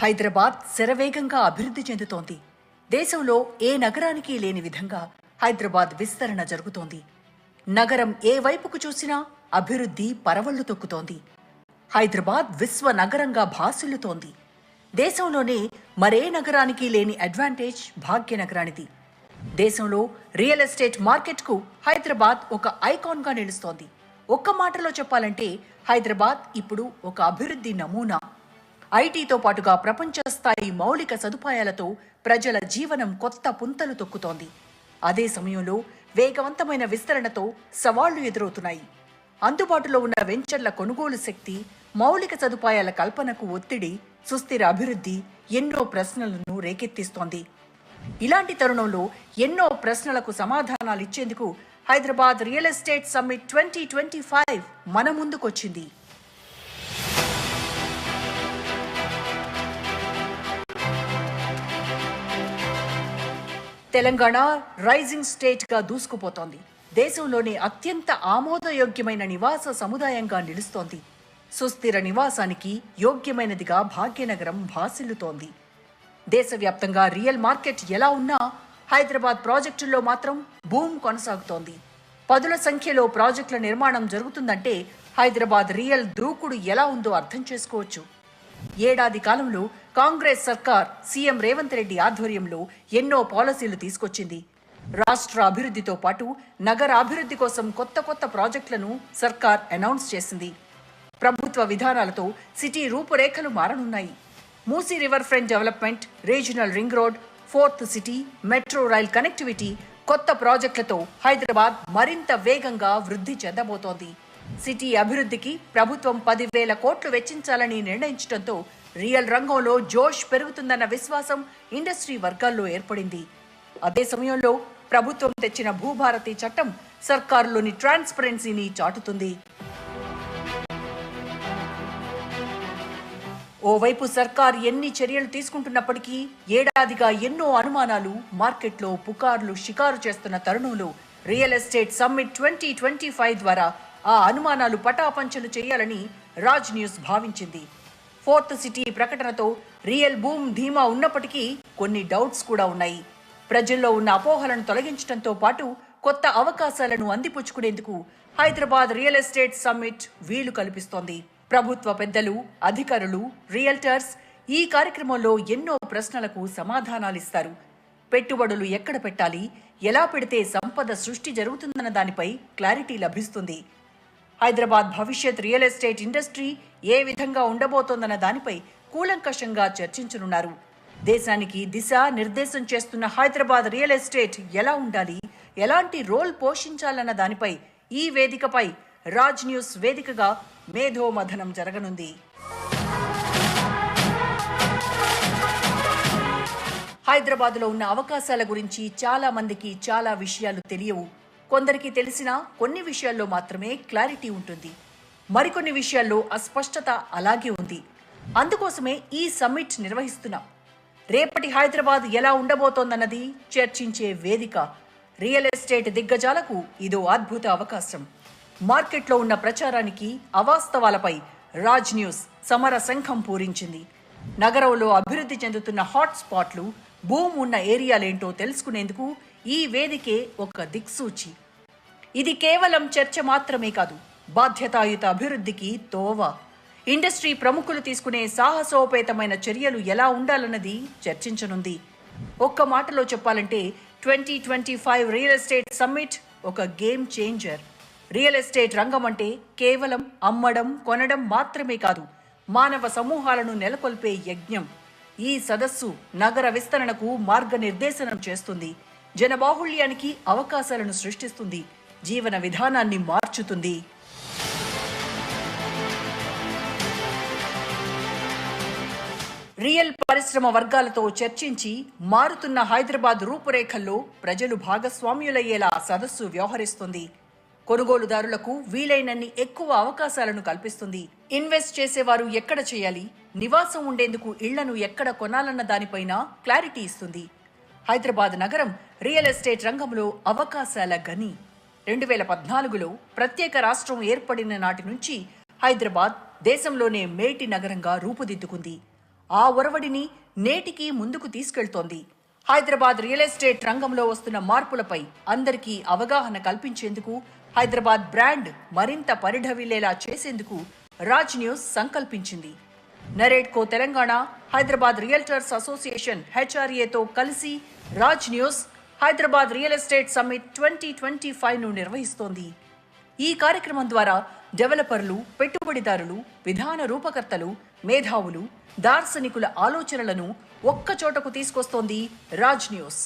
హైదరాబాద్ శరవేగంగా అభివృద్ధి చెందుతోంది. దేశంలో ఏ నగరానికి లేని విధంగా హైదరాబాద్ విస్తరణ జరుగుతోంది. నగరం ఏ వైపుకు చూసినా అభివృద్ధి పరవళ్లు తొక్కుతోంది. హైదరాబాద్ విశ్వ నగరంగా భాసిల్లుతోంది. దేశంలోనే మరే నగరానికి లేని అడ్వాంటేజ్ భాగ్యనగరానిది. దేశంలో రియల్ ఎస్టేట్ మార్కెట్కు హైదరాబాద్ ఒక ఐకాన్గా నిలుస్తోంది. ఒక్క మాటలో చెప్పాలంటే హైదరాబాద్ ఇప్పుడు ఒక అభివృద్ధి నమూనా. ఐటీతో పాటుగా ప్రపంచ స్థాయి మౌలిక సదుపాయాలతో ప్రజల జీవనం కొత్త పుంతలు తొక్కుతోంది. అదే సమయంలో వేగవంతమైన విస్తరణతో సవాళ్లు ఎదురవుతున్నాయి. అందుబాటులో ఉన్న వెంచర్ల కొనుగోలు శక్తి, మౌలిక సదుపాయాల కల్పనకు ఒత్తిడి, సుస్థిర అభివృద్ధి ఎన్నో ప్రశ్నలను రేకెత్తిస్తోంది. ఇలాంటి తరుణంలో ఎన్నో ప్రశ్నలకు సమాధానాలిచ్చేందుకు హైదరాబాద్ రియల్ ఎస్టేట్ సమ్మిట్ 2025 మన ముందుకొచ్చింది. తెలంగాణ రైజింగ్ స్టేట్గా దూసుకుపోతోంది. దేశంలోనే అత్యంత ఆమోదయోగ్యమైన నివాస సముదాయంగా నిలుస్తోంది. సుస్థిర నివాసానికి యోగ్యమైనదిగా భాగ్యనగరం భాసిల్లుతోంది. దేశవ్యాప్తంగా రియల్ మార్కెట్ ఎలా ఉన్నా హైదరాబాద్ ప్రాజెక్టుల్లో మాత్రం బూమ్ కొనసాగుతోంది. పదుల సంఖ్యలో ప్రాజెక్టుల నిర్మాణం జరుగుతుందంటే హైదరాబాద్ రియల్ దూకుడు ఎలా ఉందో అర్థం చేసుకోవచ్చు. ఏడాది కాలంలో కాంగ్రెస్ సర్కార్ సీఎం రేవంత్ రెడ్డి ఆధ్వర్యంలో ఎన్నో పాలసీలు తీసుకొచ్చింది. రాష్ట్ర అభివృద్ధితో పాటు నగర అభివృద్ధి కోసం కొత్త కొత్త ప్రాజెక్టులను సర్కార్ అనౌన్స్ చేసింది. ప్రభుత్వ విధానాలతో సిటీ రూపురేఖలు మారనున్నాయి. Musi river front development, regional ring road, fourth city, metro rail connectivity, కొత్త ప్రాజెక్టులతో హైదరాబాద్ మరింత వేగంగా వృద్ధి చెందబోతోంది. సిటీ అభివృద్ధికి ప్రభుత్వం 10,000 కోట్లు వెచ్చించాలని నిర్ణయించడంతో రియల్ రంగంలో జోష్ పెరుగుతుందన్న విశ్వాసం ఇండస్ట్రీ వర్గాల్లో ఏర్పడింది. అదే సమయంలో ప్రభుత్వం తెచ్చిన భూభారతి చట్టం సర్కారులోని ట్రాన్స్పరెన్సీని చాటుతుంది. ఓవైపు సర్కార్ ఎన్ని చర్యలు తీసుకుంటున్నప్పటికీ ఏడాదిగా ఎన్నో అనుమానాలు, మార్కెట్లో పుకార్లు షికారు చేస్తున్న తరుణంలో రియల్ ఎస్టేట్ సమ్మిట్ 2025 ద్వారా ఆ అనుమానాలు పటాపంచలు చేయాలని రాజ్ న్యూస్ భావించింది. ఫోర్త్ సిటీ ప్రకటనతో రియల్ బూమ్ ధీమా ఉన్నప్పటికీ కొన్ని డౌట్స్ కూడా ఉన్నాయి. ప్రజల్లో ఉన్న అపోహలను తొలగించడంతో పాటు కొత్త అవకాశాలను అందిపుచ్చుకునేందుకు హైదరాబాద్ రియల్ ఎస్టేట్ సమ్మిట్ వీలు కల్పిస్తోంది. ప్రభుత్వ పెద్దలు, అధికారులు, రియల్టర్స్ ఈ కార్యక్రమంలో ఎన్నో ప్రశ్నలకు సమాధానాలిస్తారు. పెట్టుబడులు ఎక్కడ పెట్టాలి, ఎలా పెడితే సంపద సృష్టి జరుగుతుందన్న దానిపై క్లారిటీ లభిస్తుంది. హైదరాబాద్ భవిష్యత్ రియల్ ఎస్టేట్ ఇండస్ట్రీ ఏ విధంగా ఉండబోతోందన్న దానిపై కూలంకషంగా చర్చించనున్నారు. దేశానికి దిశ నిర్దేశం చేస్తున్న హైదరాబాద్ రియల్ ఎస్టేట్ ఎలా ఉండాలి, ఎలాంటి రోల్ పోషించాలన్న దానిపై ఈ వేదికపై రాజ్ న్యూస్ వేదికగా మేధోమథనం జరగనుంది. హైదరాబాద్లో ఉన్న అవకాశాల గురించి చాలా మందికి చాలా విషయాలు తెలియవు. కొందరికి తెలిసినా కొన్ని విషయాల్లో మాత్రమే క్లారిటీ ఉంటుంది. మరికొన్ని విషయాల్లో అస్పష్టత అలాగే ఉంది. అందుకోసమే ఈ సమ్మిట్ నిర్వహిస్తున్నాం. రేపటి హైదరాబాద్ ఎలా ఉండబోతోందన్నది చర్చించే వేదిక. రియల్ ఎస్టేట్ దిగ్గజాలకు ఇదో అద్భుత అవకాశం. మార్కెట్లో ఉన్న ప్రచారానికి, అవాస్తవాలపై రాజ్ న్యూస్ సమర శంఖం పూరించింది. నగరంలో అభివృద్ధి చెందుతున్న హాట్ స్పాట్లు, బూమ్ ఉన్న ఏరియాలేంటో తెలుసుకునేందుకు ఈ వేదికే ఒక దిక్సూచి. ఇది కేవలం చర్చ మాత్రమే కాదు, బాధ్యతాయుత అభివృద్ధికి తోవ. ఇండస్ట్రీ ప్రముఖులు తీసుకునే సాహసోపేతమైన చర్యలు ఎలా ఉండాలన్నది చర్చించనుంది. ఒక్క మాటలో చెప్పాలంటే 2025 రియల్ ఎస్టేట్ సమ్మిట్ ఒక గేమ్ చేంజర్. రియల్ ఎస్టేట్ రంగం అంటే కేవలం అమ్మడం, కొనడం మాత్రమే కాదు, మానవ సమూహాలను నెలకొల్పే యజ్ఞం. ఈ సదస్సు నగర విస్తరణకు మార్గనిర్దేశనం చేస్తుంది, జనబాహుళ్యానికి అవకాశాలను సృష్టిస్తుంది, జీవన విధానాన్ని మార్చుతుంది. రియల్ పరిశ్రమ వర్గాలతో చర్చించి మారుతున్న హైదరాబాద్ రూపురేఖల్లో ప్రజలు భాగస్వామ్యులయ్యేలా సదస్సు వ్యవహరిస్తుంది. కొనుగోలుదారులకు వీలైనన్ని ఎక్కువ అవకాశాలను కల్పిస్తుంది. ఇన్వెస్ట్ చేసేవారు ఎక్కడ చేయాలి, నివాసం ఉండేందుకు ఇళ్లను ఎక్కడ కొనాలన్న దానిపైన క్లారిటీ ఇస్తుంది. హైదరాబాద్ నగరం రియల్ ఎస్టేట్ రంగంలో అవకాశాల గని. 2014లో ప్రత్యేక రాష్ట్రం ఏర్పడిన నాటి నుంచి హైదరాబాద్ దేశంలోనే మేటి నగరంగా రూపుదిద్దుకుంది. ఆ ఒరవడిని నేటికి ముందుకు తీసుకెళ్తోంది. హైదరాబాద్ రియల్ ఎస్టేట్ రంగంలో వస్తున్న మార్పులపై అందరికీ అవగాహన కల్పించేందుకు, హైదరాబాద్ బ్రాండ్ మరింత పరిఢవిల్లేలా చేసేందుకు రాజ్ న్యూస్ సంకల్పించింది. NAREDCO Telangana, Hyderabad Realtors Association హెచ్ఆర్ఏతో కలిసి Raj News Hyderabad Real Estate Summit 2025ను నిర్వహిస్తోంది. ఈ కార్యక్రమం ద్వారా డెవలపర్లు, పెట్టుబడిదారులు, విధాన రూపకర్తలు, మేధావులు, దార్శనికుల ఆలోచనలను ఒక్కచోటకు తీసుకొస్తోంది రాజ్ న్యూస్.